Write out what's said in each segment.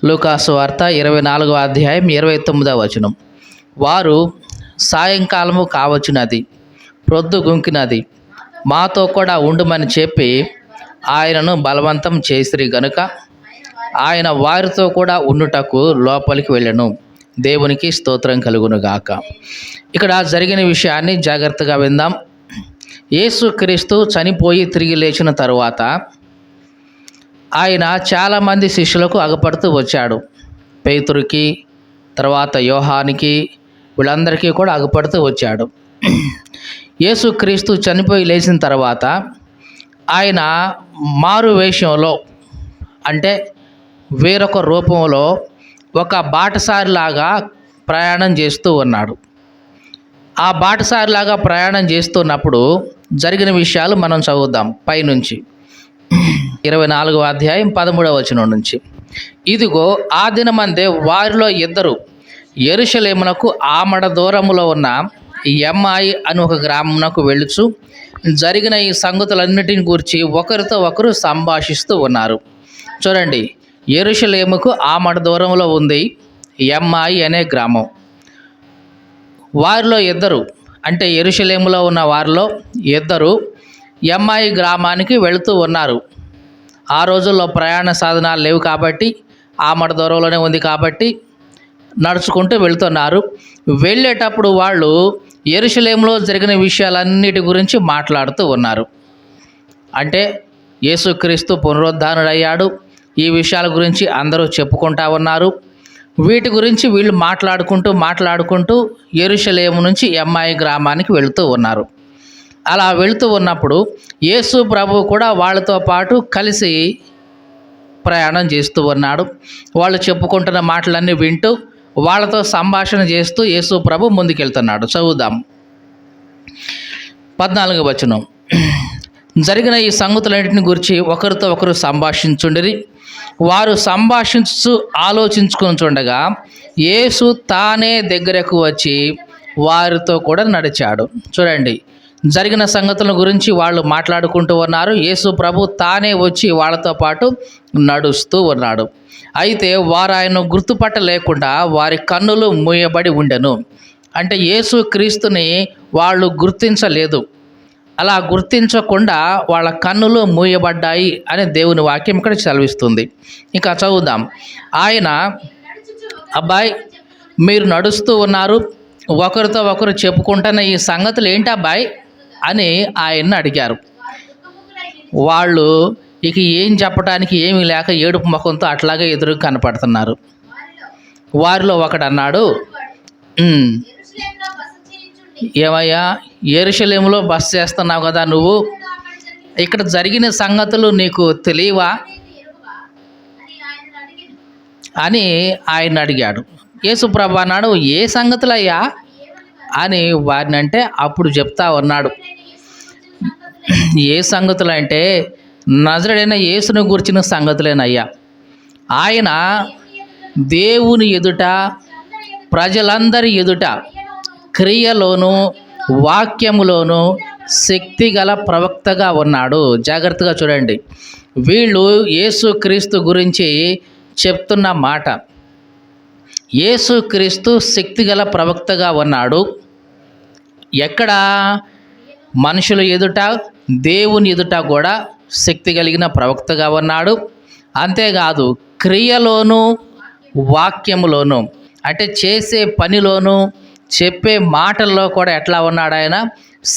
లూకాసు వార్త 24వ అధ్యాయం 29వ వచనం. వారు సాయంకాలము కావచ్చునది, ప్రొద్దు గుంకినది, మాతో కూడా ఉండుమని చెప్పి ఆయనను బలవంతం చేసిరి గనుక ఆయన వారితో కూడా ఉండుటకు లోపలికి వెళ్ళెను. దేవునికి స్తోత్రం కలుగునుగాక. ఇక్కడ జరిగిన విషయాన్ని జాగ్రత్తగా విందాం. యేసుక్రీస్తు చనిపోయి తిరిగి లేచిన తరువాత ఆయన చాలామంది శిష్యులకు అగపడుతూ వచ్చాడు. పేతురుకి, తర్వాత యోహానికి, వీళ్ళందరికీ కూడా అగపడుతూ వచ్చాడు. యేసుక్రీస్తు చనిపోయి లేచిన తర్వాత ఆయన మారు వేషంలో, అంటే వేరొక రూపంలో ఒక బాటసారిలాగా ప్రయాణం చేస్తూ ఉన్నాడు. ఆ బాటసారిలాగా ప్రయాణం చేస్తున్నప్పుడు జరిగిన విషయాలు మనం చదువుదాం పైనుంచి. 24వ అధ్యాయం 13వ వచనం నుంచి. ఇదిగో, ఆ దినమందే వారిలో ఇద్దరు యెరూషలేమునకు ఆమడ దూరములో ఉన్న ఎమ్మాయి అని ఒక గ్రామమునకు వెళ్ళుచు జరిగిన ఈ సంగతులన్నిటిని గూర్చి ఒకరితో ఒకరు సంభాషిస్తూ ఉన్నారు. చూడండి, యెరూషలేముకు ఆమడ దూరంలో ఉంది ఎమ్మాయి అనే గ్రామం. వారిలో ఇద్దరు, అంటే యెరూషలేములో ఉన్న వారిలో ఇద్దరు ఎమ్మాయి గ్రామానికి వెళుతూ ఉన్నారు. ఆ రోజుల్లో ప్రయాణ సాధనాలు లేవు కాబట్టి, ఆమడ దూరంలోనే ఉంది కాబట్టి నడుచుకుంటూ వెళుతున్నారు. వెళ్ళేటప్పుడు వాళ్ళు యెరూషలేములో జరిగిన విషయాలన్నిటి గురించి మాట్లాడుతూ ఉన్నారు. అంటే యేసుక్రీస్తు పునరుద్ధానుడయ్యాడు, ఈ విషయాల గురించి అందరూ చెప్పుకుంటా ఉన్నారు. వీటి గురించి వీళ్ళు మాట్లాడుకుంటూ యెరూషలేము నుంచి ఎమ్మాయి గ్రామానికి వెళుతూ ఉన్నారు. అలా వెళుతూ ఉన్నప్పుడు యేసు ప్రభువు కూడా వాళ్ళతో పాటు కలిసి ప్రయాణం చేస్తూ ఉన్నాడు. వాళ్ళు చెప్పుకుంటున్న మాటలన్నీ వింటూ వాళ్ళతో సంభాషణ చేస్తూ యేసు ప్రభు ముందుకెళ్తున్నాడు. చదువుదాం 14వ వచనం. జరిగిన ఈ సంగతులన్నింటిని గురించి ఒకరితో ఒకరు సంభాషించుండిరి. వారు సంభాషించు ఆలోచించుకుంటుండగా యేసు తానే దగ్గరకు వచ్చి వారితో కూడా నడిచాడు. చూడండి, జరిగిన సంగతుల గురించి వాళ్ళు మాట్లాడుకుంటూ ఉన్నారు. యేసు ప్రభు తానే వచ్చి వాళ్ళతో పాటు నడుస్తూ ఉన్నాడు. అయితే వారు ఆయన గుర్తుపట్టలేకుండా వారి కన్నులు మూయబడి ఉండెను. అంటే యేసు క్రీస్తుని వాళ్ళు గుర్తించలేదు. అలా గుర్తించకుండా వాళ్ళ కన్నులు మూయబడ్డాయి అని దేవుని వాక్యం ఇక్కడ సెలవిస్తుంది. ఇంకా చదువుదాం. ఆయన, అబ్బాయి మీరు నడుస్తూ ఉన్నారు, ఒకరితో ఒకరు చెప్పుకుంటున్న ఈ సంగతులు ఏంటి అబ్బాయి అని ఆయన్ని అడిగారు. వాళ్ళు ఇక ఏం చెప్పడానికి ఏమీ లేక ఏడుపు ముఖంతో అట్లాగే ఎదురు కనపడుతున్నారు. వారిలో ఒకడు అన్నాడు, ఏమయ్యా, యెరూషలేములో బస చేస్తున్నావు కదా నువ్వు, ఇక్కడ జరిగిన సంగతులు నీకు తెలియవా అని ఆయన అడిగాడు. యేసుప్రభు అన్నాడు, ఏ సంగతులయ్యా అని వారిని అంటే అప్పుడు చెప్తా ఉన్నాడు. ఏ సంగతులు అంటే నజరేయుడైన యేసును గురించిన సంగతులేనయ్యా. ఆయన దేవుని ఎదుట, ప్రజలందరి ఎదుట క్రియలోను వాక్యములోను శక్తిగల ప్రవక్తగా ఉన్నాడు. జాగ్రత్తగా చూడండి, వీళ్ళు యేసుక్రీస్తు గురించి చెప్తున్న మాట. యేసుక్రీస్తు శక్తిగల ప్రవక్తగా ఉన్నాడు. ఎక్కడ? మనుషుల ఎదుట, దేవుని ఎదుట కూడా శక్తి కలిగిన ప్రవక్తగా ఉన్నాడు. అంతేకాదు, క్రియలోను వాక్యములోను, అంటే చేసే పనిలోను చెప్పే మాటల్లో కూడా ఎట్లా ఉన్నాడు? ఆయన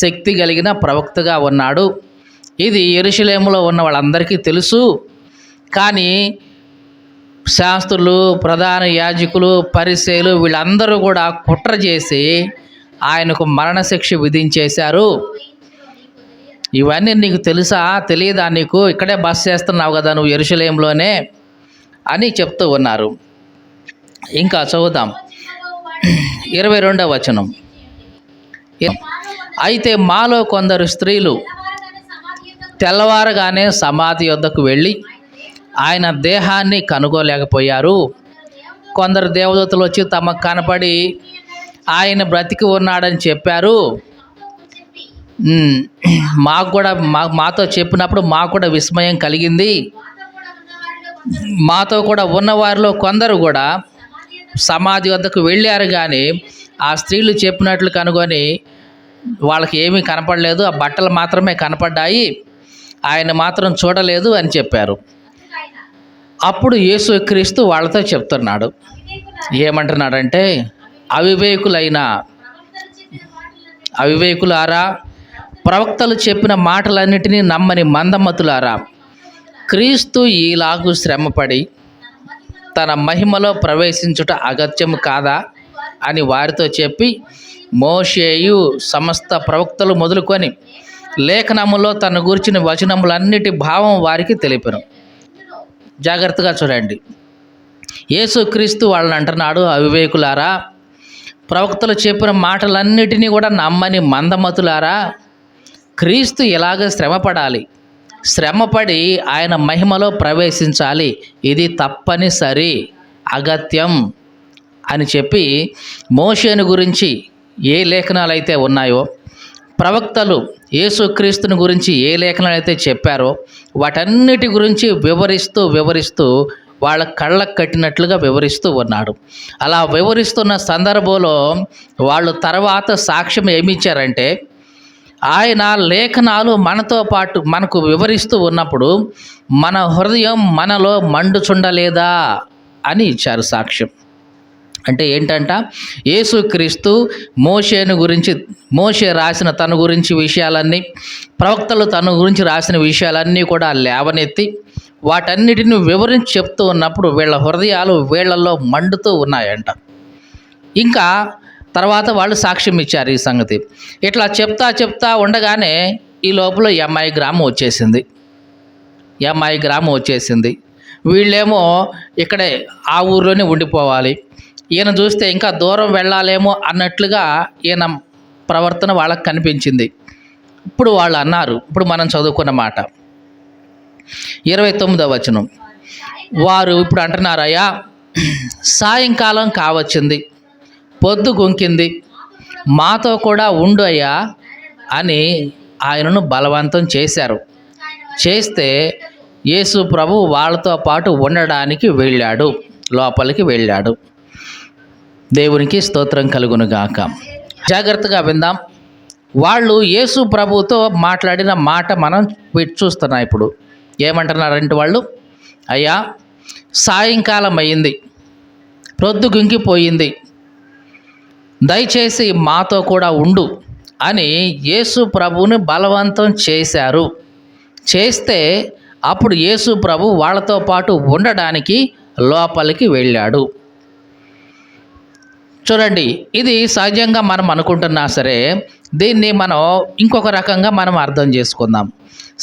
శక్తి కలిగిన ప్రవక్తగా ఉన్నాడు. ఇది యెరూషలేములో ఉన్న వాళ్ళందరికీ తెలుసు. కానీ శాస్త్రులు, ప్రధాన యాజకులు, పరిసయ్యులు వీళ్ళందరూ కూడా కుట్ర చేసి ఆయనకు మరణశిక్ష విధించేశారు. ఇవన్నీ నీకు తెలుసా? తెలియదా నీకు? ఇక్కడే బస చేస్తున్నావు కదా నువ్వు యెరూషలేములోనే అని చెప్తూ ఉన్నారు. ఇంకా చదువుదాం 22వ వచనం. అయితే మాలో కొందరు స్త్రీలు తెల్లవారగానే సమాధి వద్దకు వెళ్ళి ఆయన దేహాన్ని కనుగోలేకపోయారు. కొందరు దేవదూతలు వచ్చి తమకు కనపడి ఆయన బ్రతికి ఉన్నాడని చెప్పారు. మాకు కూడా మాతో చెప్పినప్పుడు మాకు కూడా విస్మయం కలిగింది. మాతో కూడా ఉన్న వారిలో కొందరు కూడా సమాధి వద్దకు వెళ్ళారు, కానీ ఆ స్త్రీలు చెప్పినట్లు కనుగొని వాళ్ళకి ఏమీ కనపడలేదు, ఆ బట్టలు మాత్రమే కనపడ్డాయి, ఆయన మాత్రం చూడలేదు అని చెప్పారు. అప్పుడు యేసుక్రీస్తు వాళ్ళతో చెప్తున్నాడు. ఏమంటున్నాడంటే, అవివేకులారా, ప్రవక్తలు చెప్పిన మాటలన్నిటినీ నమ్మని మందమతులారా, క్రీస్తు ఈలాగు శ్రమపడి తన మహిమలో ప్రవేశించుట అగత్యము కాదా అని వారితో చెప్పి, మోషేయు సమస్త ప్రవక్తలు మొదలుకొని లేఖనములో తన గురించిన వచనములన్నిటి భావం వారికి తెలిపెను. జాగ్రత్తగా చూడండి. యేసుక్రీస్తు వాళ్ళని అంటున్నాడు, అవివేకులారా, ప్రవక్తలు చెప్పిన మాటలన్నిటినీ కూడా నమ్మని మందమతులారా, క్రీస్తు ఎలాగ శ్రమపడాలి, శ్రమపడి ఆయన మహిమలో ప్రవేశించాలి, ఇది తప్పనిసరి, అగత్యం అని చెప్పి మోషేను గురించి ఏ లేఖనాలు అయితే ఉన్నాయో, ప్రవక్తలు యేసుక్రీస్తుని గురించి ఏ లేఖనాలు అయితే చెప్పారో వాటన్నిటి గురించి వివరిస్తూ వాళ్ళ కళ్ళకు కట్టినట్లుగా వివరిస్తూ ఉన్నాడు. అలా వివరిస్తున్న సందర్భంలో వాళ్ళు తర్వాత సాక్ష్యం ఏమిచ్చారంటే, ఆయన లేఖనాలు మనతో పాటు మనకు వివరిస్తూ ఉన్నప్పుడు మన హృదయం మనలో మండుచుండలేదా అని ఇచ్చారు సాక్ష్యం. అంటే ఏంటంట, యేసుక్రీస్తు మోషే రాసిన తన గురించి విషయాలన్నీ, ప్రవక్తలు తన గురించి రాసిన విషయాలన్నీ కూడా లేవనెత్తి వాటన్నిటిని వివరించి చెప్తూ ఉన్నప్పుడు వీళ్ళ హృదయాలు వీళ్ళల్లో మండుతూ ఉన్నాయంట. ఇంకా తర్వాత వాళ్ళు సాక్ష్యం ఇచ్చారు ఈ సంగతి. ఇట్లా చెప్తా ఉండగానే ఈ లోపల ఎంఐ గ్రామం వచ్చేసింది. వీళ్ళేమో ఇక్కడే ఆ ఊర్లోనే ఉండిపోవాలి, ఈయన చూస్తే ఇంకా దూరం వెళ్ళాలేమో అన్నట్లుగా ఈయన ప్రవర్తన వాళ్ళకి కనిపించింది. ఇప్పుడు వాళ్ళు అన్నారు, ఇప్పుడు మనం చదువుకున్న మాట 29వ వచనం, వారు ఇప్పుడు అంటున్నారు, అయ్యా సాయంకాలం కావచ్చింది, పొద్దు గుంకింది, మాతో కూడా ఉండు అయ్యా అని ఆయనను బలవంతం చేశారు. చేస్తే యేసు ప్రభు వాళ్ళతో పాటు ఉండడానికి లోపలికి వెళ్ళాడు. దేవునికి స్తోత్రం కలుగునుగాక. జాగ్రత్తగా విందాం. వాళ్ళు యేసు ప్రభుతో మాట్లాడిన మాట మనం చూస్తున్నాం. ఇప్పుడు ఏమంటున్నారంటే వాళ్ళు, అయ్యా సాయంకాలం అయింది, ప్రొద్దు గుంకిపోయింది, దయచేసి మాతో కూడా ఉండు అని యేసు ప్రభువుని బలవంతం చేశారు. చేస్తే అప్పుడు యేసు ప్రభు వాళ్ళతో పాటు ఉండడానికి లోపలికి వెళ్ళాడు. చూడండి, ఇది సహజంగా మనం అనుకుంటున్నా సరే దీన్ని మనం ఇంకొక రకంగా మనం అర్థం చేసుకుందాం.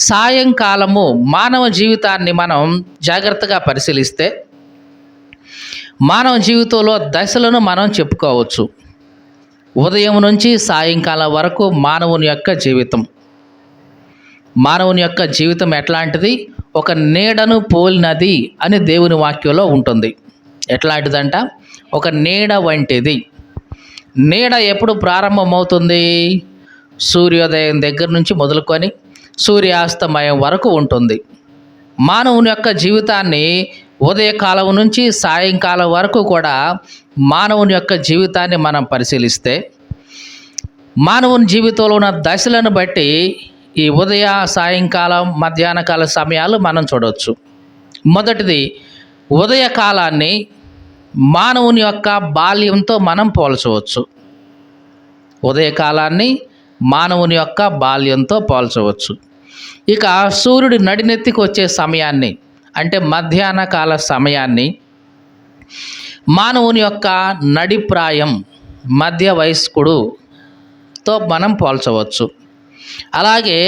సాయంకాలము మానవ జీవితాన్ని మనం జాగ్రత్తగా పరిశీలిస్తే మానవ జీవితంలో దశలను మనం చెప్పుకోవచ్చు. ఉదయం నుంచి సాయంకాలం వరకు మానవుని యొక్క జీవితం ఎట్లాంటిది, ఒక నీడను పోలినది అని దేవుని వాక్యంలో ఉంటుంది. ఎట్లాంటిదంట, ఒక నీడ వంటిది. నీడ ఎప్పుడు ప్రారంభమవుతుంది? సూర్యోదయం దగ్గర నుంచి మొదలుకొని సూర్యాస్తమయం వరకు ఉంటుంది. మానవుని యొక్క జీవితాన్ని ఉదయకాలం నుంచి సాయంకాలం వరకు కూడా మానవుని యొక్క జీవితాన్ని మనం పరిశీలిస్తే మానవుని జీవితంలో ఉన్న దశలను బట్టి ఈ ఉదయ సాయంకాలం మధ్యాహ్నకాల సమయాలు మనం చూడవచ్చు. మొదటిది, ఉదయకాలాన్ని మానవుని యొక్క బాల్యంతో మనం పోల్చవచ్చు. ఉదయకాలాన్ని మానవుని యొక్క బాల్యంతో పోల్చవచ్చు. ఇక సూర్యుడు నడినెత్తికి వచ్చే సమయాన్ని అంటే మధ్యాహ్న కాల సమయాన్ని మానవుని యొక్క నడిప్రాయం మధ్య వయస్కుడుతో మనం పోల్చవచ్చు. అలాగే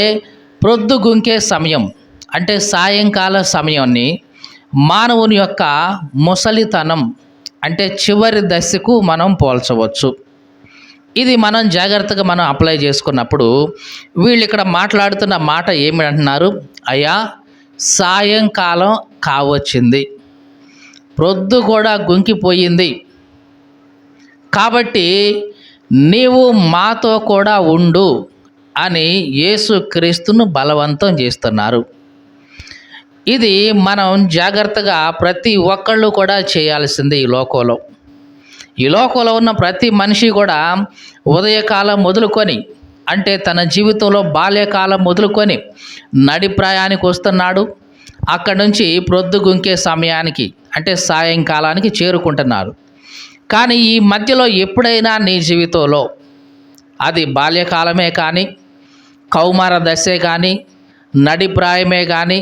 ప్రొద్దు గుంకే సమయం అంటే సాయంకాల సమయాన్ని మానవుని యొక్క ముసలితనం అంటే చివరి దశకు మనం పోల్చవచ్చు. ఇది మనం జాగ్రత్తగా మనం అప్లై చేసుకున్నప్పుడు వీళ్ళు ఇక్కడ మాట్లాడుతున్న మాట ఏమిటంటున్నారు, అయ్యా సాయంకాలం కావచ్చింది, ప్రొద్దు కూడా గుంకిపోయింది, కాబట్టి నీవు మాతో కూడా ఉండు అని యేసుక్రీస్తును బలవంతం చేస్తున్నారు. ఇది మనం జాగ్రత్తగా ప్రతి ఒక్కళ్ళు కూడా చేయాల్సింది ఈ లోకంలో. ఈ లోకంలో ఉన్న ప్రతి మనిషి కూడా ఉదయకాలం మొదలుకొని, అంటే తన జీవితంలో బాల్యకాలం మొదలుకొని నడిప్రాయానికి వస్తున్నాడు. అక్కడి నుంచి ప్రొద్దుగుంకే సమయానికి, అంటే సాయంకాలానికి చేరుకుంటున్నారు. కానీ ఈ మధ్యలో ఎప్పుడైనా నీ జీవితంలో, అది బాల్యకాలమే కానీ, కౌమార దశే కానీ, నడిప్రాయమే కానీ,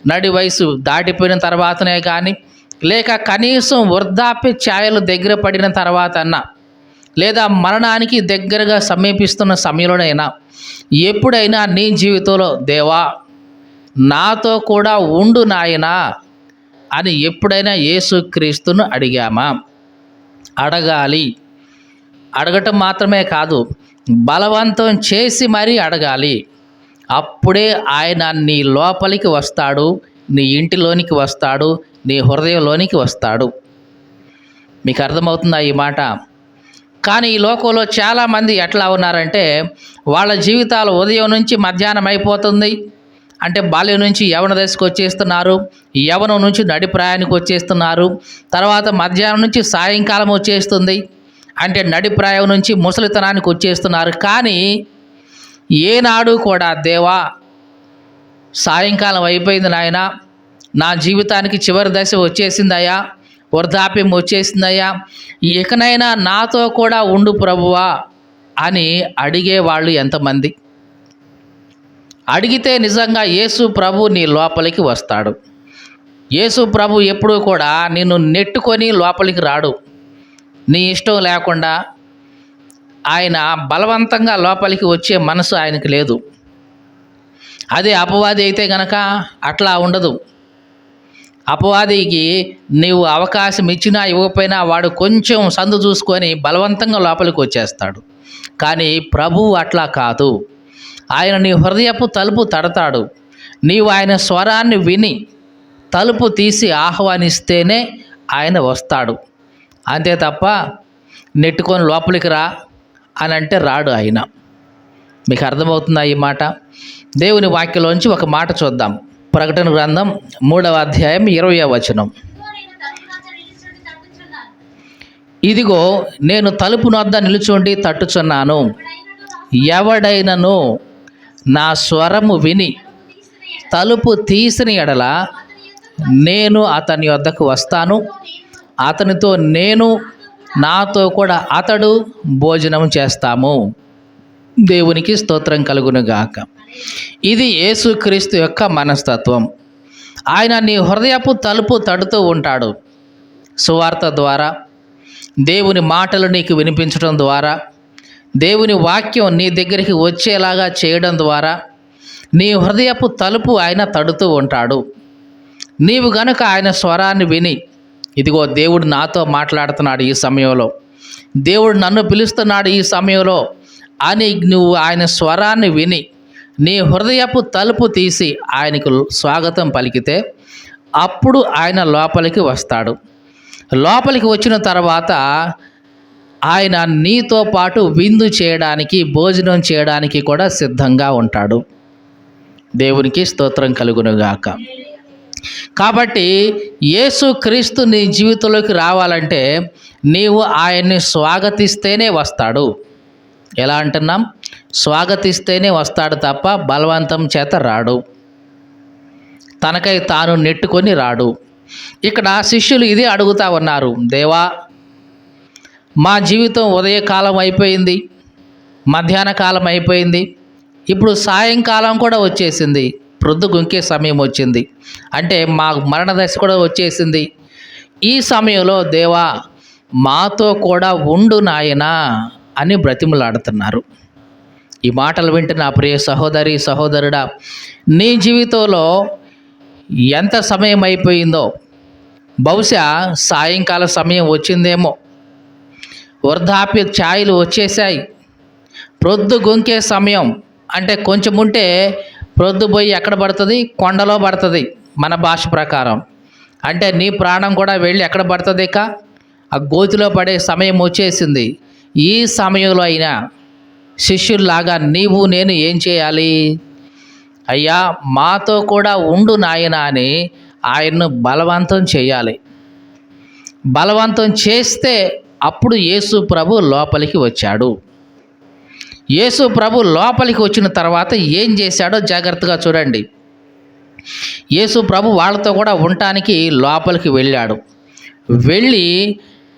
నడి వయసు దాటిపోయిన తర్వాతనే కానీ, లేక కనీసం వృద్ధాప్య ఛాయలు దగ్గర పడిన తర్వాత అన్నా, లేదా మరణానికి దగ్గరగా సమీపిస్తున్న సమయంలోనైనా, ఎప్పుడైనా నీ జీవితంలో దేవా నాతో కూడా ఉండు నాయనా అని ఎప్పుడైనా యేసుక్రీస్తును అడిగామా? అడగాలి. అడగటం మాత్రమే కాదు, బలవంతం చేసి మరీ అడగాలి. అప్పుడే ఆయన నీ లోపలికి వస్తాడు, నీ ఇంటిలోనికి వస్తాడు, నీ హృదయంలోనికి వస్తాడు. మీకు అర్థమవుతుందా ఈ మాట? కానీ ఈ లోకంలో చాలామంది ఎట్లా ఉన్నారంటే, వాళ్ళ జీవితాలు ఉదయం నుంచి మధ్యాహ్నం అయిపోతుంది, అంటే బాల్యం నుంచి యవ్వన దశకు వచ్చేస్తున్నారు, యవ్వనం నుంచి నడిప్రాయానికి వచ్చేస్తున్నారు, తర్వాత మధ్యాహ్నం నుంచి సాయంకాలం వచ్చేస్తుంది, అంటే నడిప్రాయం నుంచి ముసలితనానికి వచ్చేస్తున్నారు. కానీ ఏనాడు కూడా దేవా సాయంకాలం అయిపోయింది నాయన, నా జీవితానికి చివరి దశ వచ్చేసిందయ్యా, వృద్ధాప్యం వచ్చేసిందయ్యా, ఇకనైనా నాతో కూడా ఉండు ప్రభువా అని అడిగేవాళ్ళు ఎంతమంది? అడిగితే నిజంగా యేసు ప్రభు నీ లోపలికి వస్తాడు. యేసు ప్రభు ఎప్పుడూ కూడా నిన్ను నెట్టుకొని లోపలికి రాడు. నీ ఇష్టం లేకుండా ఆయన బలవంతంగా లోపలికి వచ్చే మనసు ఆయనకి లేదు. అదే అపవాది అయితే గనక అట్లా ఉండదు. అపవాదికి నీవు అవకాశం ఇచ్చినా ఇవ్వకపోయినా వాడు కొంచెం సందు చూసుకొని బలవంతంగా లోపలికి వచ్చేస్తాడు. కానీ ప్రభువు అట్లా కాదు. ఆయన నీ హృదయపు తలుపు తడతాడు. నీవు ఆయన స్వరాన్ని విని తలుపు తీసి ఆహ్వానిస్తేనే ఆయన వస్తాడు. అంతే తప్ప నెట్టుకొని లోపలికి రా అని అంటే రాడు ఆయన. మీకు అర్థమవుతుందా ఈ మాట? దేవుని వాక్యంలోంచి ఒక మాట చూద్దాం. ప్రకటన గ్రంథం 3వ అధ్యాయం 20వ వచనం. ఇదిగో నేను తలుపు నొద్ద నిలుచుండి తట్టుచున్నాను, ఎవడైనను నా స్వరము విని తలుపు తీసిన ఎడల నేను అతని వద్దకు వస్తాను, అతనితో నేను, నాతో కూడా అతడు భోజనం చేస్తాము. దేవునికి స్తోత్రం కలుగునుగాక. ఇది యేసుక్రీస్తు యొక్క మనస్తత్వం. ఆయన నీ హృదయపు తలుపు తడుతూ ఉంటాడు. సువార్త ద్వారా, దేవుని మాటలు నీకు వినిపించడం ద్వారా, దేవుని వాక్యం నీ దగ్గరికి వచ్చేలాగా చేయడం ద్వారా నీ హృదయపు తలుపు ఆయన తడుతూ ఉంటాడు. నీవు గనుక ఆయన స్వరాన్ని విని, ఇదిగో దేవుడు నాతో మాట్లాడుతున్నాడు ఈ సమయంలో, దేవుడు నన్ను పిలుస్తున్నాడు ఈ సమయంలో అని నువ్వు ఆయన స్వరాన్ని విని నీ హృదయపు తలుపు తీసి ఆయనకు స్వాగతం పలికితే అప్పుడు ఆయన లోపలికి వస్తాడు. లోపలికి వచ్చిన తర్వాత ఆయన నీతో పాటు విందు చేయడానికి, భోజనం చేయడానికి కూడా సిద్ధంగా ఉంటాడు. దేవునికి స్తోత్రం కలుగునుగాక. కాబట్టి యేసుక్రీస్తు నీ జీవితంలోకి రావాలంటే నీవు ఆయన్ని స్వాగతిస్తేనే వస్తాడు. ఎలా అంటున్నాం? స్వాగతిస్తేనే వస్తాడు తప్ప బలవంతం చేత రాడు, తనకై తాను నెట్టుకొని రాడు. ఇక్కడ శిష్యులు ఇదే అడుగుతా ఉన్నారు, దేవా మా జీవితం ఉదయకాలం అయిపోయింది, మధ్యాహ్న కాలం అయిపోయింది, ఇప్పుడు సాయంకాలం కూడా వచ్చేసింది, ప్రొద్దు గుంకే సమయం వచ్చింది, అంటే మా మరణ దశ కూడా వచ్చేసింది. ఈ సమయంలో దేవా మాతో కూడా ఉండు నాయనా అని బ్రతిమలాడుతున్నారు. ఈ మాటలు వింటున్న నా ప్రియ సహోదరి సహోదరుడా, నీ జీవితంలో ఎంత సమయం అయిపోయిందో, బహుశా సాయంకాల సమయం వచ్చిందేమో, వృద్ధాప్య ఛాయలు వచ్చేసాయి, ప్రొద్దు గొంకే సమయం, అంటే కొంచెం ఉంటే ప్రొద్దు పోయి ఎక్కడ పడుతుంది? కొండలో పడుతుంది మన భాష ప్రకారం. అంటే నీ ప్రాణం కూడా వెళ్ళి ఎక్కడ పడుతుంది? ఇక ఆ గోతిలో పడే సమయం వచ్చేసింది. ఈ సమయంలో అయినా శిష్యుల్లాగా నీవు నేను ఏం చేయాలి? అయ్యా మాతో కూడా ఉండు నాయనా అని ఆయన్ను బలవంతం చేయాలి. బలవంతం చేస్తే అప్పుడు యేసు ప్రభు లోపలికి వచ్చాడు. యేసు ప్రభు లోపలికి వచ్చిన తర్వాత ఏం చేశాడో జాగ్రత్తగా చూడండి. యేసు ప్రభు వాళ్ళతో కూడా ఉండటానికి లోపలికి వెళ్ళాడు. వెళ్ళి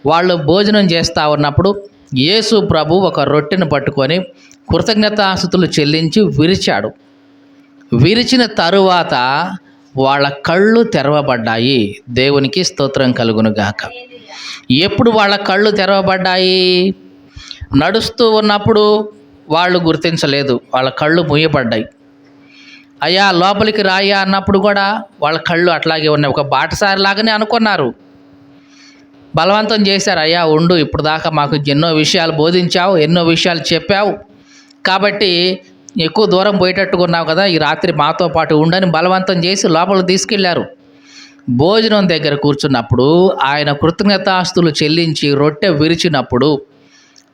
వాళ్ళు భోజనం చేస్తూ ఉన్నప్పుడు యేసు ప్రభు ఒక రొట్టెను పట్టుకొని కృతజ్ఞతాస్తుతులు చెల్లించి విరిచాడు. విరిచిన తరువాత వాళ్ళ కళ్ళు తెరవబడ్డాయి. దేవునికి స్తోత్రం కలుగునుగాక. ఎప్పుడు వాళ్ళ కళ్ళు తెరవబడ్డాయి? నడుస్తూ ఉన్నప్పుడు వాళ్ళు గుర్తించలేదు, వాళ్ళ కళ్ళు మూయబడ్డాయి. అయ్యా లోపలికి రాయ్యా అన్నప్పుడు కూడా వాళ్ళ కళ్ళు అట్లాగే ఉన్నాయి. ఒక బాటసారిలాగానే అనుకున్నారు. బలవంతం చేశారు, అయ్యా ఉండు, ఇప్పుడు దాకా మాకు ఎన్నో విషయాలు బోధించావు, ఎన్నో విషయాలు చెప్పావు, కాబట్టి ఎక్కువ దూరం పోయేటట్టుకున్నావు కదా, ఈ రాత్రి మాతో పాటు ఉండని బలవంతం చేసి లోపలికి తీసుకెళ్లారు. భోజనం దగ్గర కూర్చున్నప్పుడు ఆయన కృతజ్ఞతాస్తులు చెల్లించి రొట్టె విరిచినప్పుడు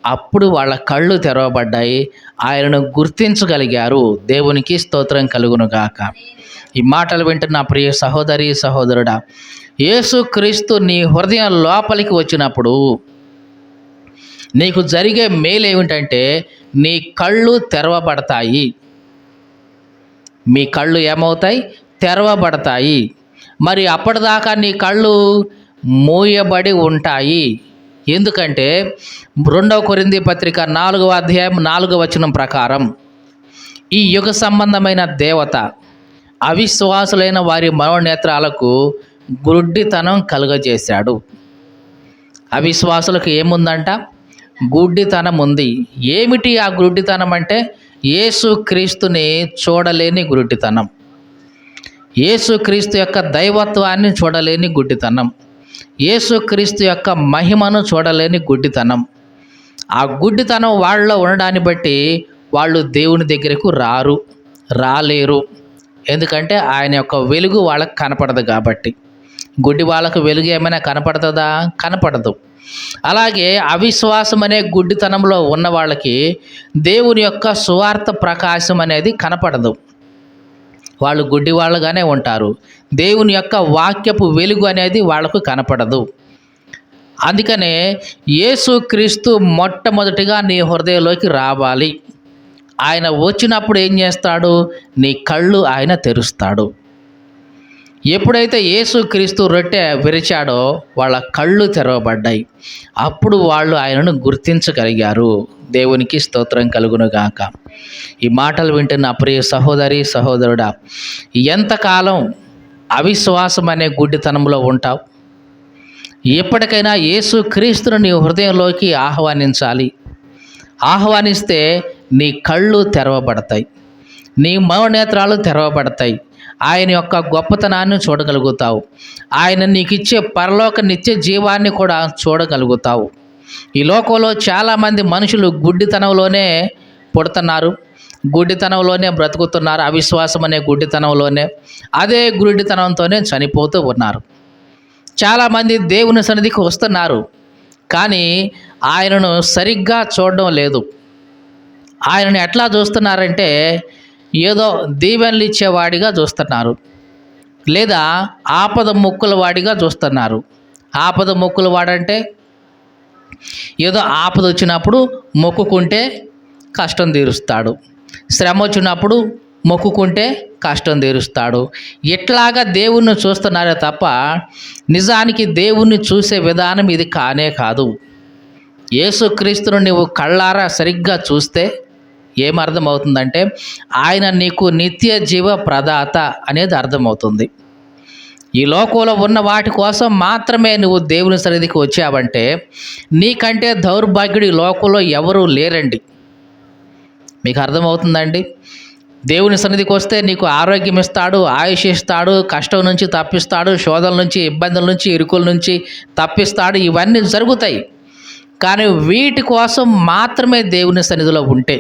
అప్పుడు వాళ్ళ కళ్ళు తెరవబడ్డాయి. ఆయనను గుర్తించగలిగారు. దేవునికి స్తోత్రం కలుగునుగాక. ఈ మాటలు వింటున్న ప్రియ సహోదరి సహోదరుడా, యేసుక్రీస్తు నీ హృదయం లోపలికి వచ్చినప్పుడు నీకు జరిగే మేలు ఏమిటంటే నీ కళ్ళు తెరవబడతాయి. మీ కళ్ళు ఏమవుతాయి? తెరవబడతాయి. మరి అప్పటిదాకా నీ కళ్ళు మూయబడి ఉంటాయి. ఎందుకంటే 2 కొరింథీ పత్రిక 4వ అధ్యాయం 4వ వచనం ప్రకారం ఈ యుగ సంబంధమైన దేవత అవిశ్వాసులైన వారి మనోనేత్రాలకు గుడ్డితనం కలుగజేశాడు. అవిశ్వాసులకు ఏముందంట? గుడ్డితనం ఉంది. ఏమిటి ఆ గుడ్డితనం అంటే యేసుక్రీస్తుని చూడలేని గుడ్డితనం, యేసుక్రీస్తు యొక్క దైవత్వాన్ని చూడలేని గుడ్డితనం, యేసుక్రీస్తు యొక్క మహిమను చూడలేని గుడ్డితనం. ఆ గుడ్డితనం వాళ్ళలో ఉండడాన్ని బట్టి వాళ్ళు దేవుని దగ్గరకు రాలేరు. ఎందుకంటే ఆయన యొక్క వెలుగు వాళ్ళకు కనపడదు కాబట్టి. గుడ్డి వాళ్ళకు వెలుగు ఏమైనా కనపడుతుందా? కనపడదు. అలాగే అవిశ్వాసం అనే గుడ్డితనంలో ఉన్న వాళ్ళకి దేవుని యొక్క సువార్త ప్రకాశం అనేది కనపడదు. వాళ్ళు గుడ్డి వాళ్ళుగానే ఉంటారు. దేవుని యొక్క వాక్యపు వెలుగు అనేది వాళ్ళకు కనపడదు. అందుకనే యేసుక్రీస్తు మొట్టమొదటిగా నీ హృదయంలోకి రావాలి. ఆయన వచ్చినప్పుడు ఏం చేస్తాడు? నీ కళ్ళు ఆయన తెరుస్తాడు. ఎప్పుడైతే యేసుక్రీస్తు రొట్టె విరిచాడో వాళ్ళ కళ్ళు తెరవబడ్డాయి. అప్పుడు వాళ్ళు ఆయనను గుర్తించగలిగారు. దేవునికి స్తోత్రం కలుగునుగాక. ఈ మాటలు వింటున్న ప్రియ సహోదరి సహోదరుడా, ఎంతకాలం అవిశ్వాసం అనే గుడ్డితనంలో ఉంటావు? ఎప్పటికైనా యేసుక్రీస్తును నీ హృదయంలోకి ఆహ్వానించాలి. ఆహ్వానిస్తే నీ కళ్ళు తెరవబడతాయి, నీ మనోనేత్రాలు తెరవబడతాయి. ఆయన యొక్క గొప్పతనాన్ని చూడగలుగుతావు. ఆయన నీకు ఇచ్చే పరలోక నిత్య జీవాన్ని కూడా చూడగలుగుతావు. ఈ లోకంలో చాలామంది మనుషులు గుడ్డితనంలోనే పుడుతున్నారు, గుడ్డితనంలోనే బ్రతుకుతున్నారు. అవిశ్వాసం అనే గుడ్డితనంలోనే, అదే గుడ్డితనంతోనే చనిపోతూ ఉన్నారు. చాలామంది దేవుని సన్నిధికి వస్తున్నారు, కానీ ఆయనను సరిగ్గా చూడడం లేదు. ఆయనను ఎట్లా చూస్తున్నారంటే ఏదో దీవెనలు ఇచ్చేవాడిగా చూస్తున్నారు, లేదా ఆపద మొక్కుల వాడిగా చూస్తున్నారు. ఆపద మొక్కుల వాడంటే ఏదో ఆపద వచ్చినప్పుడు మొక్కుకుంటే కష్టం తీరుస్తాడు, శ్రమ వచ్చినప్పుడు మొక్కుకుంటే కష్టం తీరుస్తాడు. ఇట్లాగా దేవుణ్ణి చూస్తున్నారే తప్ప నిజానికి దేవుణ్ణి చూసే విధానం ఇది కానే కాదు. యేసుక్రీస్తును నువ్వు కళ్ళారా సరిగ్గా చూస్తే ఏమర్థమవుతుందంటే ఆయన నీకు నిత్య జీవ ప్రదాత అనేది అర్థమవుతుంది. ఈ లోకంలో ఉన్న వాటి కోసం మాత్రమే నువ్వు దేవుని సన్నిధికి వచ్చావంటే నీకంటే దౌర్భాగ్యుడు ఈ లోకంలో ఎవరూ లేరండి. మీకు అర్థమవుతుందండి? దేవుని సన్నిధికి వస్తే నీకు ఆరోగ్యం ఇస్తాడు, ఆయుష్ ఇస్తాడు, కష్టం నుంచి తప్పిస్తాడు, శోధల నుంచి, ఇబ్బందుల నుంచి, ఇరుకుల నుంచి తప్పిస్తాడు. ఇవన్నీ జరుగుతాయి. కానీ వీటి కోసం మాత్రమే దేవుని సన్నిధిలో ఉంటే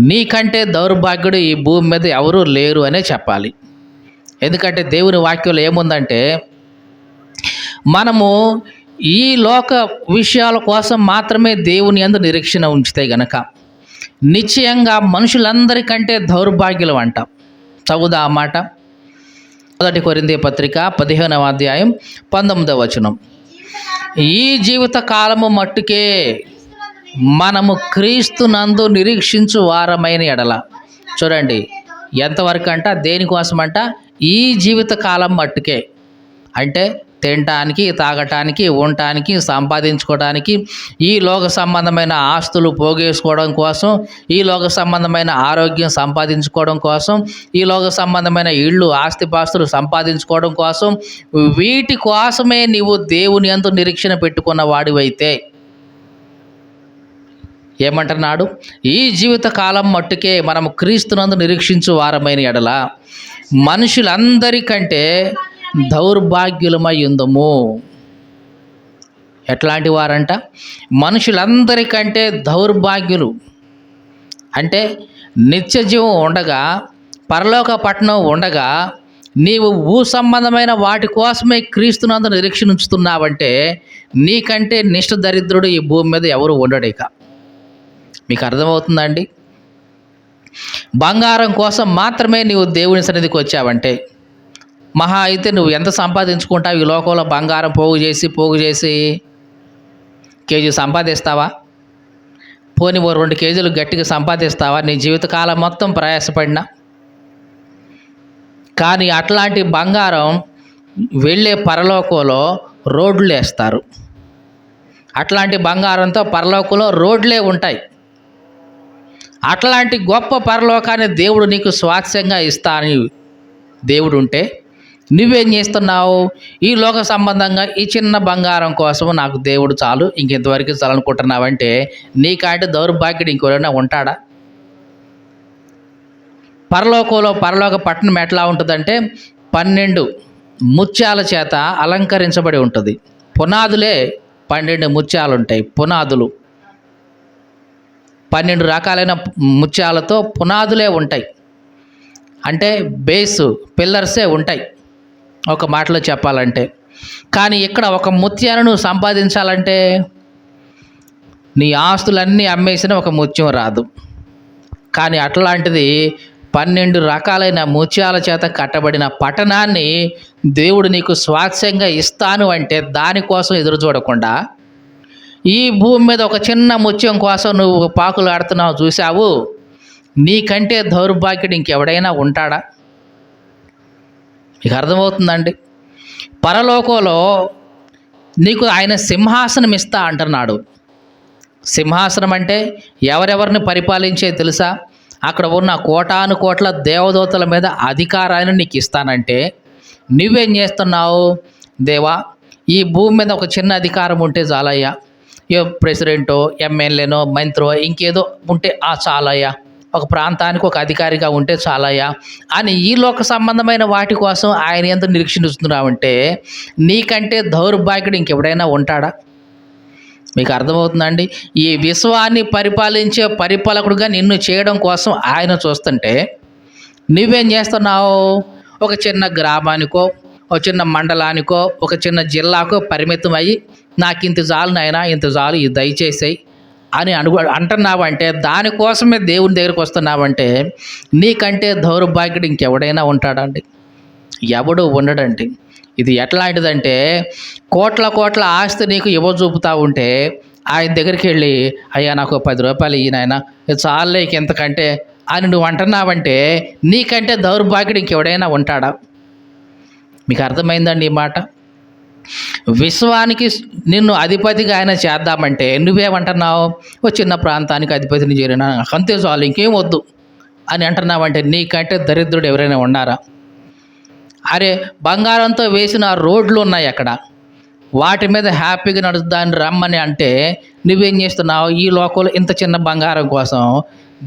నీకంటే దౌర్భాగ్యుడు ఈ భూమి మీద ఎవరూ లేరు అనే చెప్పాలి. ఎందుకంటే దేవుని వాక్యంలో ఏముందంటే మనము ఈ లోక విషయాల కోసం మాత్రమే దేవుని యందు నిరీక్షణ ఉంచితే గనక, నిశ్చయంగా మనుషులందరికంటే దౌర్భాగ్యులు అంట. చదువుదా ఆ మాట. 1 కొరింథీ పత్రిక 15వ అధ్యాయం 19వ వచనం. ఈ జీవిత కాలము మట్టుకే మనము క్రీస్తునందు నిరీక్షించు వారమైన ఎడల. చూడండి ఎంతవరకు అంట, దేనికోసమంట? ఈ జీవిత కాలం మట్టుకే. అంటే తినటానికి, తాగటానికి, ఉండటానికి, సంపాదించుకోవడానికి, ఈ లోక సంబంధమైన ఆస్తులు పోగేసుకోవడం కోసం, ఈ లోక సంబంధమైన ఆరోగ్యం సంపాదించుకోవడం కోసం, ఈ లోక సంబంధమైన ఇళ్ళు, ఆస్తిపాస్తులు సంపాదించుకోవడం కోసం, వీటి కోసమే నీవు దేవుని యందు నిరీక్షణ పెట్టుకున్న వాడివైతే ఏమంటున్నాడు? ఈ జీవిత కాలం మట్టుకే మనము క్రీస్తునందు నిరీక్షించు వారమైన ఎడల మనుషులందరికంటే దౌర్భాగ్యులమై ఉందము. ఎట్లాంటి వారంట? మనుషులందరికంటే దౌర్భాగ్యులు. అంటే నిత్య జీవం ఉండగా, పరలోక పట్టణం ఉండగా, నీవు భూ సంబంధమైన వాటి కోసమే క్రీస్తునందు నిరీక్షణ ఉంచుతున్నావంటే నీకంటే నిష్ఠ దరిద్రుడు ఈ భూమి మీద ఎవరు ఉండడు. ఇక మీకు అర్థమవుతుందండి? బంగారం కోసం మాత్రమే నీవు దేవుని సన్నిధికి వచ్చావంటే, మహా అయితే నువ్వు ఎంత సంపాదించుకుంటావు ఈ లోకంలో? బంగారం పోగు చేసి కేజీ సంపాదిస్తావా? పోనీ ఓ 2 కేజీలు గట్టిగా సంపాదిస్తావా నీ జీవితకాలం మొత్తం ప్రయాసపడినా? కానీ అట్లాంటి బంగారం వెళ్ళే పరలోకంలో రోడ్లు వేస్తారు. అట్లాంటి బంగారంతో పరలోకంలో రోడ్లే ఉంటాయి. అట్లాంటి గొప్ప పరలోకాన్ని దేవుడు నీకు స్వాస్థ్యంగా ఇస్తా అని దేవుడు ఉంటే నువ్వేం చేస్తున్నావు? ఈ లోక సంబంధంగా ఈ చిన్న బంగారం కోసం నాకు దేవుడు చాలు, ఇంకెంతవరకు చాలనుకుంటున్నావంటే నీకంటే దౌర్భాగ్యుడు ఇంకెవరైనా ఉంటాడా? పరలోక పట్టణం ఎట్లా ఉంటుందంటే 12 ముత్యాల చేత అలంకరించబడి ఉంటుంది. పునాదులే 12 ముత్యాలు ఉంటాయి. పునాదులు 12 రకాలైన ముత్యాలతో పునాదులే ఉంటాయి. అంటే బేసు, పిల్లర్సే ఉంటాయి ఒక మాటలో చెప్పాలంటే. కానీ ఇక్కడ ఒక ముత్యాలను సంపాదించాలంటే నీ ఆస్తులన్నీ అమ్మేసిన ఒక ముత్యం రాదు. కానీ అట్లాంటిది 12 రకాలైన ముత్యాల చేత కట్టబడిన పట్టణాన్ని దేవుడు నీకు స్వాస్థ్యంగా ఇస్తాను అంటే దానికోసం ఎదురు చూడకుండా ఈ భూమి మీద ఒక చిన్న ముత్యం కోసం నువ్వు పాకులు ఆడుతున్నావు చూసావు, నీకంటే దౌర్భాగ్యుడు ఇంకెవడైనా ఉంటాడా? మీకు అర్థమవుతుందండి? పరలోకంలో నీకు ఆయన సింహాసనం ఇస్తా అంటున్నాడు. సింహాసనం అంటే ఎవరెవరిని పరిపాలించే తెలుసా? అక్కడ ఉన్న కోటాను కోట్ల దేవదూతల మీద అధికారాన్ని నీకు ఇస్తానంటే నువ్వేం చేస్తున్నావు? దేవా, ఈ భూమి మీద ఒక చిన్న అధికారం ఉంటే చాలయ్యా, ఏ ప్రెసిడెంటో, ఎమ్మెల్యేనో, మంత్రో, ఇంకేదో ఉంటే చాలయ్యా, ఒక ప్రాంతానికి ఒక అధికారిగా ఉంటే చాలయ్యా అని ఈ లోక సంబంధమైన వాటి కోసం ఆయన ఎంత నిరీక్షిస్తున్నావంటే నీకంటే దౌర్భాగ్యుడు ఇంకెవడైనా ఉంటాడా? మీకు అర్థమవుతుందండి? ఈ విశ్వాన్ని పరిపాలించే పరిపాలకుడుగా నిన్ను చేయడం కోసం ఆయన చూస్తుంటే నువ్వేం చేస్తున్నావు? ఒక చిన్న గ్రామానికో, ఒక చిన్న మండలానికో, ఒక చిన్న జిల్లాకో పరిమితం అయ్యి నాకు ఇంత చాలు నాయనా, ఇంత చాలు, ఇది దయచేసాయి అని అంటున్నావంటే, దానికోసమే దేవుని దగ్గరికి వస్తున్నావంటే నీకంటే దౌర్భాగ్యుడు ఇంకెవడైనా ఉంటాడండి? ఎవడు ఉండడండి. ఇది ఎట్లాంటిదంటే కోట్ల ఆస్తి నీకు ఇవ్వజూపుతా ఉంటే ఆయన దగ్గరికి వెళ్ళి, అయ్యా నాకు 10 రూపాయలు ఇయ్యి నాయనా, చాలే ఇంతకంటే అని నువ్వు అంటున్నావంటే నీకంటే దౌర్భాగ్యుడు ఇంకెవడైనా ఉంటాడా? మీకు అర్థమైందండి ఈ మాట? విశ్వానికి నిన్ను అధిపతిగా ఆయన చేద్దామంటే నువ్వేమంటున్నావు? ఓ చిన్న ప్రాంతానికి అధిపతిని చేరినా అంతే చాలు, ఇంకేం వద్దు అని అంటున్నావంటే నీకంటే దరిద్రుడు ఎవరైనా ఉన్నారా? అరే, బంగారంతో వేసిన రోడ్లు ఉన్నాయి అక్కడ, వాటి మీద హ్యాపీగా నడుస్తాను రమ్మని అంటే నువ్వేం చేస్తున్నావు? ఈ లోకంలో ఇంత చిన్న బంగారం కోసం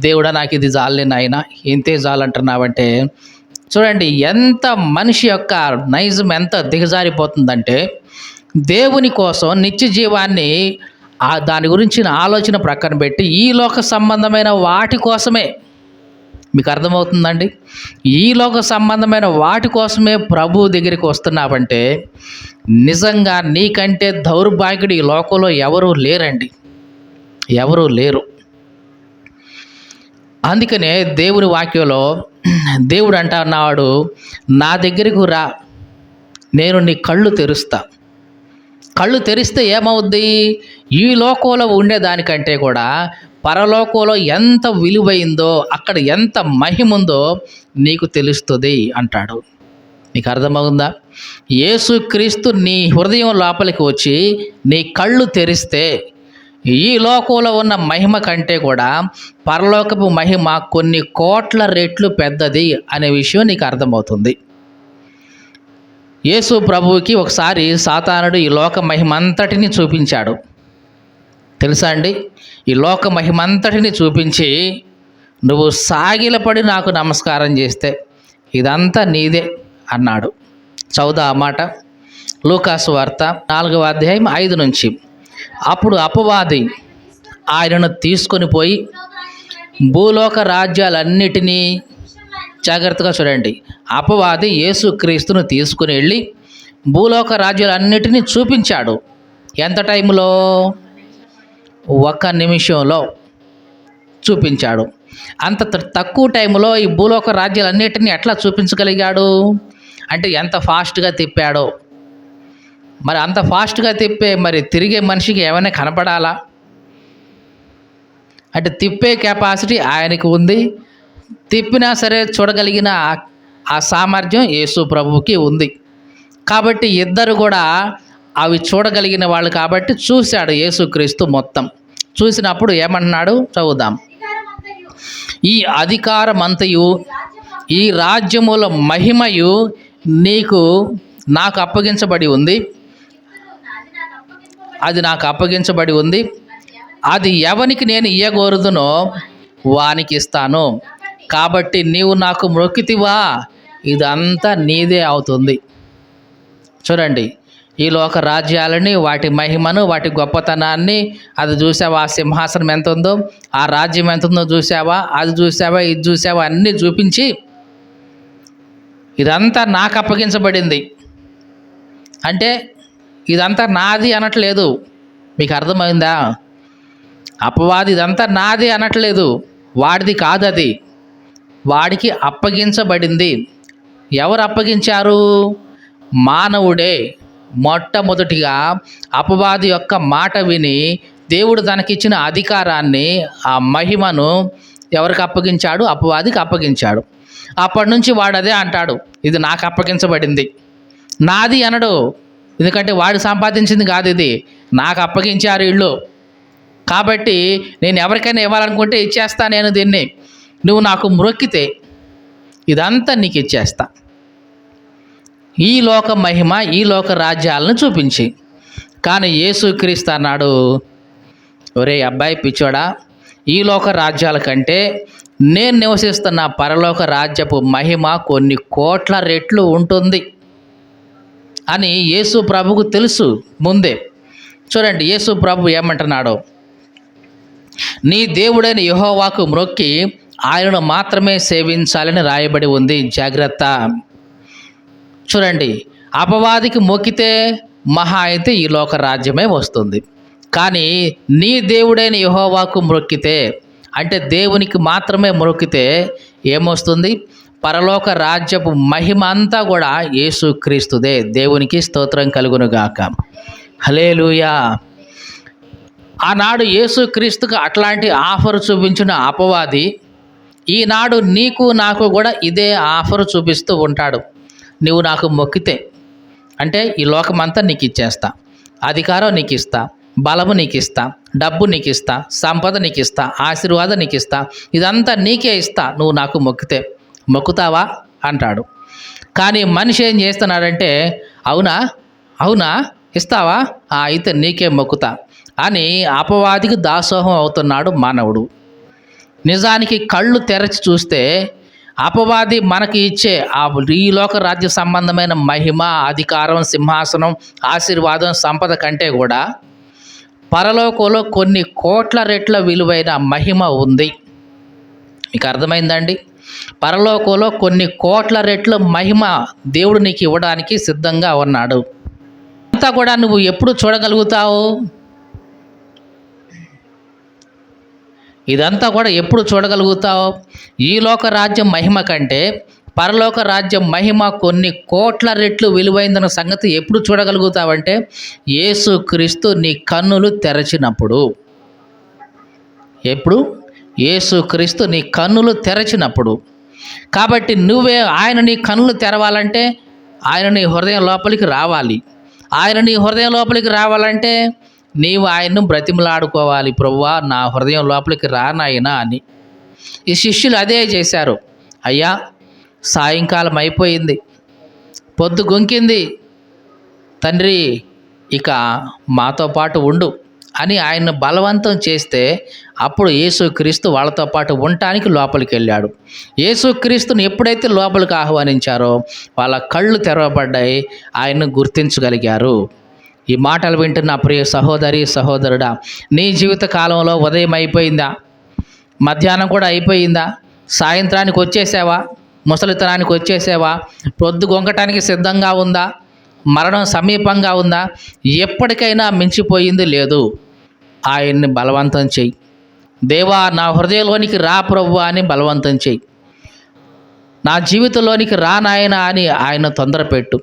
దేవుడా నాకు ఇది జాలే నాయనా, ఇంతే జాలంటున్నావంటే చూడండి ఎంత మనిషి యొక్క నైజం ఎంత దిగజారిపోతుందంటే దేవుని కోసం నిత్య జీవాన్ని దాని గురించిన ఆలోచన ప్రక్కన పెట్టి ఈ లోక సంబంధమైన వాటి కోసమే, మీకు అర్థమవుతుందండి, ఈ లోక సంబంధమైన వాటి కోసమే ప్రభు దగ్గరికి వస్తున్నావంటే నిజంగా నీకంటే దౌర్భాగ్యుడు ఈ లోకంలో ఎవరూ లేరండి, ఎవరూ లేరు. అందుకనే దేవుని వాక్యంలో దేవుడు అంటున్నాడు, నా దగ్గరకు రా, నేను నీ కళ్ళు తెరుస్తా. కళ్ళు తెరిస్తే ఏమవుద్ది? ఈ లోకంలో ఉండేదానికంటే కూడా పరలోకంలో ఎంత విలువైందో, అక్కడ ఎంత మహిమ ఉందో నీకు తెలుస్తుంది అంటాడు. నీకు అర్థమవుందా? యేసుక్రీస్తు నీ హృదయం లోపలికి వచ్చి నీ కళ్ళు తెరిస్తే ఈ లోకంలో ఉన్న మహిమ కంటే కూడా పరలోకపు మహిమ కొన్ని కోట్ల రెట్లు పెద్దది అనే విషయం నీకు అర్థమవుతుంది. యేసు ప్రభువుకి ఒకసారి సాతానుడు ఈ లోక మహిమ అంతటిని చూపించాడు. తెలుసా అండి? ఈ లోక మహిమ అంతటిని చూపించి, నువ్వు సాగిలపడి నాకు నమస్కారం చేస్తే ఇదంతా నీదే అన్నాడు. చౌదా ఆ మాట, లూకాసు వార్త 4వ అధ్యాయం 5 నుంచి. అప్పుడు అపవాది ఆయనను తీసుకొని పోయి భూలోక రాజ్యాలన్నిటినీ, జాగ్రత్తగా చూడండి, అపవాది యేసుక్రీస్తును తీసుకుని వెళ్ళి భూలోక రాజ్యాలన్నిటినీ చూపించాడు. ఎంత టైంలో? 1 నిమిషంలో చూపించాడు. అంత తక్కువ టైంలో ఈ భూలోక రాజ్యాలన్నిటినీ ఎట్లా చూపించగలిగాడు? అంటే ఎంత ఫాస్ట్గా తిప్పాడో. మరి అంత ఫాస్ట్గా తిప్పే మరి తిరిగే మనిషికి ఏమైనా కనపడాలా? అంటే తిప్పే కెపాసిటీ ఆయనకు ఉంది, తిప్పినా సరే చూడగలిగిన ఆ సామర్థ్యం యేసు ప్రభువుకి ఉంది. కాబట్టి ఇద్దరు కూడా అవి చూడగలిగిన వాళ్ళు కాబట్టి చూశాడు యేసుక్రీస్తు మొత్తం. చూసినప్పుడు ఏమంటున్నాడు చదువుదాం. ఈ అధికారమంతయు ఈ రాజ్యముల మహిమయు నాకు అప్పగించబడి ఉంది, అది నాకు అప్పగించబడి ఉంది. అది ఎవనికి నేను ఇయ్యగోరుదునో వానికి ఇస్తాను. కాబట్టి నీవు నాకు మొక్కితివా, ఇదంతా నీదే అవుతుంది. చూడండి, ఈ లోక రాజ్యాలని, వాటి మహిమను, వాటి గొప్పతనాన్ని అది చూసావా? ఆ సింహాసనం ఎంత ఉందో, ఆ రాజ్యం ఎంత ఉందో చూసావా? అది చూసావా? ఇది చూసావా? అన్నీ చూపించి ఇదంతా నాకు అప్పగించబడింది అంటే ఇదంతా నాది అనట్లేదు. మీకు అర్థమైందా? అపవాది ఇదంతా నాది అనట్లేదు, వాడిది కాదు, అది వాడికి అప్పగించబడింది. ఎవరు అప్పగించారు? మానవుడే. మొట్టమొదటిగా అపవాది యొక్క మాట విని దేవుడు తనకిచ్చిన అధికారాన్ని, ఆ మహిమను ఎవరికి అప్పగించాడు? అపవాదికి అప్పగించాడు. అప్పటి నుంచి వాడు అదే అంటాడు, ఇది నాకు అప్పగించబడింది. నాది అనడు, ఎందుకంటే వాడు సంపాదించింది కాదు, ఇది నాకు అప్పగించారు ఇళ్ళు. కాబట్టి నేను ఎవరికైనా ఇవ్వాలనుకుంటే ఇచ్చేస్తా, నేను దీన్ని, నువ్వు నాకు మొక్కితే ఇదంతా నీకు ఇచ్చేస్తా. ఈ లోక మహిమ, ఈ లోక రాజ్యాలను చూపించి. కానీ యేసుక్రీస్తు అన్నాడు, ఒరే అబ్బాయి పిచ్చోడా, ఈ లోక రాజ్యాల కంటే నేను నివసిస్తున్న పరలోక రాజ్యపు మహిమ కొన్ని కోట్ల రెట్లు ఉంటుంది అని యేసు ప్రభువుకు తెలుసు ముందే. చూడండి యేసు ప్రభు ఏమంటున్నాడో, నీ దేవుడైన యెహోవాకు మ్రొక్కి ఆయనను మాత్రమే సేవించాలని రాయబడి ఉంది, జాగ్రత్త. చూడండి, అపవాదికి మొక్కితే మహా అయితే ఈ లోక రాజ్యమే వస్తుంది. కానీ నీ దేవుడైన యెహోవాకు మ్రొక్కితే, అంటే దేవునికి మాత్రమే మ్రొక్కితే ఏమొస్తుంది? పరలోక రాజ్యపు మహిమ అంతా కూడా యేసుక్రీస్తుదే. దేవునికి స్తోత్రం కలుగునుగాక. హల్లెలూయా. ఆనాడు యేసుక్రీస్తుకు అట్లాంటి ఆఫర్ చూపించిన అపవాది ఈనాడు నీకు నాకు కూడా ఇదే ఆఫర్ చూపిస్తూ ఉంటాడు. నువ్వు నాకు మొక్కితే, అంటే ఈ లోకమంతా నీకు ఇచ్చేస్తా, అధికారం నీకు ఇస్తా, బలము నీకు ఇస్తా, డబ్బు నీకు ఇస్తా, సంపద నీకు ఇస్తా, ఆశీర్వాదం నీకు ఇస్తా, ఇదంతా నీకే ఇస్తా, నువ్వు నాకు మొక్కితే. మొక్కుతావా అంటాడు. కానీ మనిషి ఏం చేస్తున్నాడంటే, అవునా ఇస్తావా, అయితే నీకే మొక్కుతా అని అపవాదికి దాసోహం అవుతున్నాడు మానవుడు. నిజానికి కళ్ళు తెరచి చూస్తే అపవాది మనకి ఇచ్చే ఆ ఈ లోక రాజ్య సంబంధమైన మహిమ, అధికారం, సింహాసనం, ఆశీర్వాదం, సంపద కంటే కూడా పరలోకంలో కొన్ని కోట్ల రెట్ల విలువైన మహిమ ఉంది. మీకు అర్థమైందండి? పరలోకంలో కొన్ని కోట్ల రెట్ల మహిమ దేవుడు నీకు ఇవ్వడానికి సిద్ధంగా ఉన్నాడు. అంతా కూడా నువ్వు ఎప్పుడు చూడగలుగుతావు? ఇదంతా కూడా ఎప్పుడు చూడగలుగుతావు? ఈ లోక రాజ్యం మహిమ కంటే పరలోక రాజ్యం మహిమ కొన్ని కోట్ల రెట్లు విలువైందన్న సంగతి ఎప్పుడు చూడగలుగుతావంటే యేసుక్రీస్తు నీ కన్నులు తెరచినప్పుడు. ఎప్పుడు? యేసుక్రీస్తు నీ కన్నులు తెరచినప్పుడు. కాబట్టి ఆయన నీ కన్నులు తెరవాలంటే ఆయన నీ హృదయం లోపలికి రావాలి. ఆయన నీ హృదయం లోపలికి రావాలంటే నీవు ఆయన్ను బ్రతిమలాడుకోవాలి. ప్రభువా, నా హృదయం లోపలికి రానాయనా అని. ఈ శిష్యులు అదే చేశారు. అయ్యా, సాయంకాలం అయిపోయింది, పొద్దు గొంకింది, తండ్రి ఇక మాతో పాటు ఉండు అని ఆయన్ను బలవంతం చేస్తే అప్పుడు యేసుక్రీస్తు వాళ్ళతో పాటు ఉండటానికి లోపలికి వెళ్ళాడు. యేసుక్రీస్తుని ఎప్పుడైతే లోపలికి ఆహ్వానించారో వాళ్ళ కళ్ళు తెరవబడ్డాయి, ఆయన్ను గుర్తించగలిగారు. ఈ మాటలు వింటున్న ప్రియ సహోదరి సహోదరుడా, నీ జీవిత కాలంలో ఉదయం అయిపోయిందా? మధ్యాహ్నం కూడా అయిపోయిందా? సాయంత్రానికి వచ్చేసావా? ముసలితనానికి వచ్చేసావా? పొద్దు గొంగటానికి సిద్ధంగా ఉందా? మరణం సమీపంగా ఉందా? ఎప్పటికైనా మించిపోయింది లేదు. ఆయన్ని బలవంతం చెయ్యి. దేవా, నా హృదయంలోనికి రా ప్రభువా అని బలవంతం చెయ్యి. నా జీవితంలోనికి రా నాయనా అని ఆయన తొందరపెట్టు.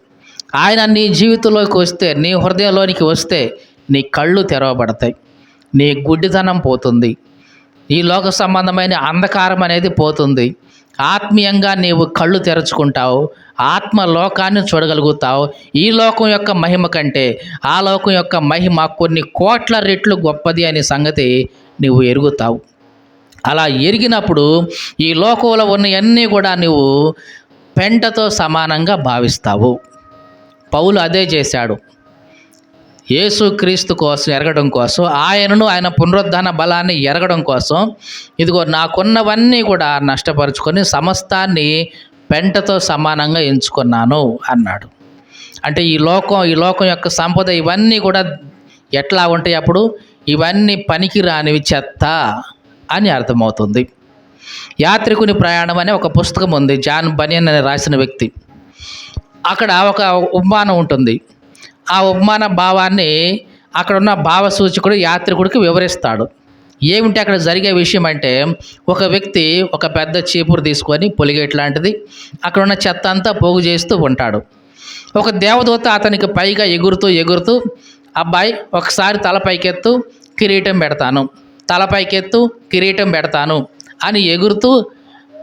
ఆయన నీ జీవితంలోకి వస్తే, నీ హృదయంలోనికి వస్తే నీ కళ్ళు తెరవబడతాయి, నీ గుడ్డితనం పోతుంది, ఈ లోక సంబంధమైన అంధకారం అనేది పోతుంది. ఆత్మీయంగా నీవు కళ్ళు తెరుచుకుంటావు, ఆత్మ లోకాన్ని చూడగలుగుతావు. ఈ లోకం యొక్క మహిమ కంటే ఆ లోకం యొక్క మహిమ కొన్ని కోట్ల రెట్లు గొప్పది అనే సంగతి నువ్వు ఎరుగుతావు. అలా ఎరిగినప్పుడు ఈ లోకంలో ఉన్నవన్నీ కూడా నువ్వు పెంటతో సమానంగా భావిస్తావు. పౌలు అదే చేశాడు. యేసుక్రీస్తు కోసం ఎరగడం కోసం, ఆయన పునరుద్ధాన బలాన్ని ఎరగడం కోసం, ఇదిగో నాకున్నవన్నీ కూడా నష్టపరుచుకొని సమస్తాన్ని పెంటతో సమానంగా ఎంచుకున్నాను అన్నాడు. అంటే ఈ లోకం యొక్క సంపద ఇవన్నీ కూడా ఎట్లా ఉంటాయి? అప్పుడు ఇవన్నీ పనికి రానివి, చెత్త అని అర్థమవుతుంది. యాత్రికుని ప్రయాణం అనే ఒక పుస్తకం ఉంది, జాన్ బనియన్ అని రాసిన వ్యక్తి. అక్కడ ఒక ఉపమానం ఉంటుంది. ఆ ఉపమాన భావాన్ని అక్కడ ఉన్న భావ సూచకుడు యాత్రికుడికి వివరిస్తాడు. ఏమిటి అక్కడ జరిగే విషయం అంటే, ఒక వ్యక్తి ఒక పెద్ద చీపురు తీసుకొని, పొలిగేట్ లాంటిది, అక్కడ ఉన్న చెత్త అంతా పోగు చేస్తూ ఉంటాడు. ఒక దేవదూత అతనికి పైగా ఎగురుతూ అబ్బాయి ఒకసారి తల పైకెత్తు, కిరీటం పెడతాను, తల పైకెత్తు, కిరీటం పెడతాను అని ఎగురుతూ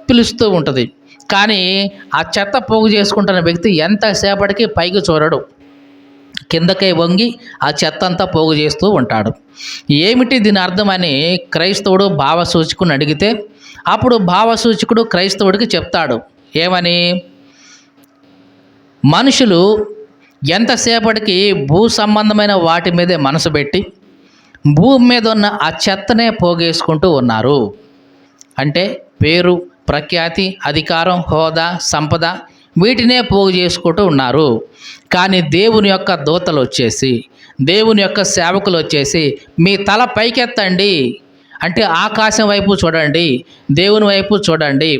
పిలుస్తూ ఉంటుంది. కానీ ఆ చెత్త పోగు చేసుకుంటున్న వ్యక్తి ఎంతసేపటికి పైకి చూడడు, కిందకే వంగి ఆ చెత్త అంతా పోగు చేస్తూ ఉంటాడు. ఏమిటి దీని అర్థమని క్రైస్తవుడు భావసూచకుని అడిగితే అప్పుడు భావసూచకుడు క్రైస్తవుడికి చెప్తాడు. ఏమని? మనుషులు ఎంతసేపటికి భూ సంబంధమైన వాటి మీదే మనసు పెట్టి భూమి మీద ఉన్న ఆ చెత్తనే పోగేసుకుంటూ ఉన్నారు. అంటే పేరు, ప్రఖ్యాతి, అధికారం, హోదా, సంపద వీటినే పోగు చేసుకుంటూ ఉన్నారు. కానీ దేవుని యొక్క దూతలు వచ్చేసి, దేవుని యొక్క సేవకులు వచ్చేసి, మీ తల పైకెత్తండి అంటే ఆకాశం వైపు చూడండి, దేవుని వైపు చూడండి,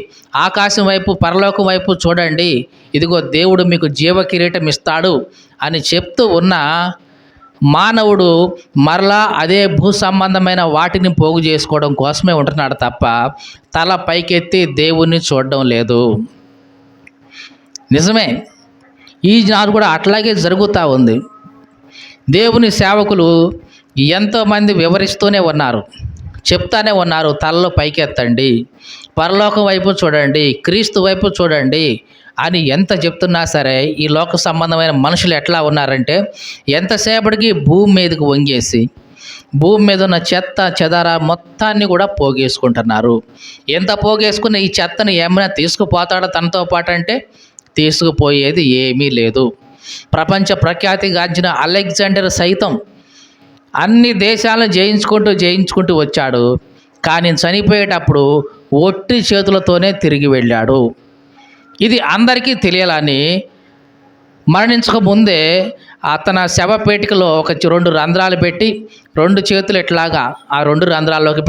ఆకాశం వైపు, పరలోకం వైపు చూడండి, ఇదిగో దేవుడు మీకు జీవ కిరీటం ఇస్తాడు అని చెప్తూ ఉన్న మానవుడు మరలా అదే భూ సంబంధమైన వాటిని పోగు చేసుకోవడం కోసమే ఉంటున్నాడు తప్ప తల పైకెత్తి దేవుణ్ణి చూడడం లేదు. నిజమే, ఈ నాడు కూడా అట్లాగే జరుగుతూ ఉంది. దేవుని సేవకులు ఎంతోమంది వివరిస్తూనే ఉన్నారు, చెప్తానే ఉన్నారు, తలలో పైకెత్తండి, పరలోకం వైపు చూడండి, క్రీస్తు వైపు చూడండి అని ఎంత చెప్తున్నా సరే ఈ లోక సంబంధమైన మనుషులు ఎట్లా ఉన్నారంటే ఎంతసేపటికి భూమి మీదకి వంగేసి భూమి మీద ఉన్న చెత్త చెదార మొత్తాన్ని కూడా పోగేసుకుంటున్నారు. ఎంత పోగేసుకున్న ఈ చెత్తని ఏమైనా తీసుకుపోతాడో తనతో పాటు అంటే తీసుకుపోయేది ఏమీ లేదు. ప్రపంచ ప్రఖ్యాతిగాంచిన అలెగ్జాండర్ సైతం అన్ని దేశాలను జయించుకుంటూ వచ్చాడు. కానీ చనిపోయేటప్పుడు ఒట్టి చేతులతోనే తిరిగి వెళ్ళాడు. ఇది అందరికీ తెలియాలని మరణించక ముందే అతని శవపేటికలో ఒక 2 రంధ్రాలు పెట్టి 2 చేతులు ఇట్లాగా ఆ 2 రంధ్రాల్లోకి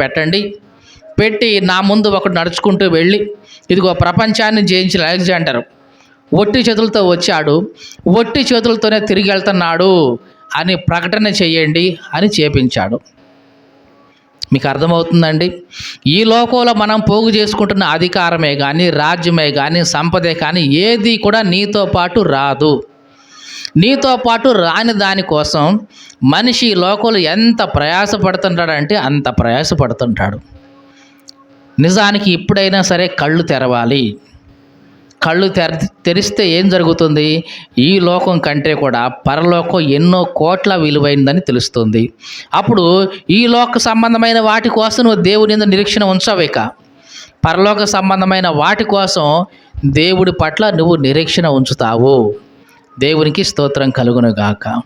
పెట్టి నా ముందు ఒకడు నడుచుకుంటూ వెళ్ళి, ఇదిగో ప్రపంచాన్ని జయించిన అలెగ్జాండర్ ఒట్టి చేతులతో వచ్చాడు, ఒట్టి చేతులతోనే తిరిగి వెళ్తున్నాడు అని ప్రకటన చేయండి అని చేపించాడు. మీకు అర్థమవుతుందండి? ఈ లోకంలో మనం పోగు చేసుకుంటున్న అధికారమే కానీ, రాజ్యమే కానీ, సంపదే కానీ ఏది కూడా నీతో పాటు రాదు. నీతో పాటు రాని దానికోసం మనిషి ఈ లోకంలో ఎంత ప్రయాసపడుతుంటాడంటే అంత ప్రయాసపడుతుంటాడు. నిజానికి ఇప్పుడైనా సరే కళ్ళు తెరవాలి. కళ్ళు తెరిస్తే ఏం జరుగుతుంది? ఈ లోకం కంటే కూడా పరలోకం ఎన్నో కోట్ల విలువైందని తెలుస్తుంది. అప్పుడు ఈ లోక సంబంధమైన వాటి కోసం నువ్వు దేవుని యందు నిరీక్షణ ఉంచవిక. పరలోక సంబంధమైన వాటి కోసం దేవుడి పట్ల నువ్వు నిరీక్షణ ఉంచుతావు. దేవునికి స్తోత్రం కలుగును గాక.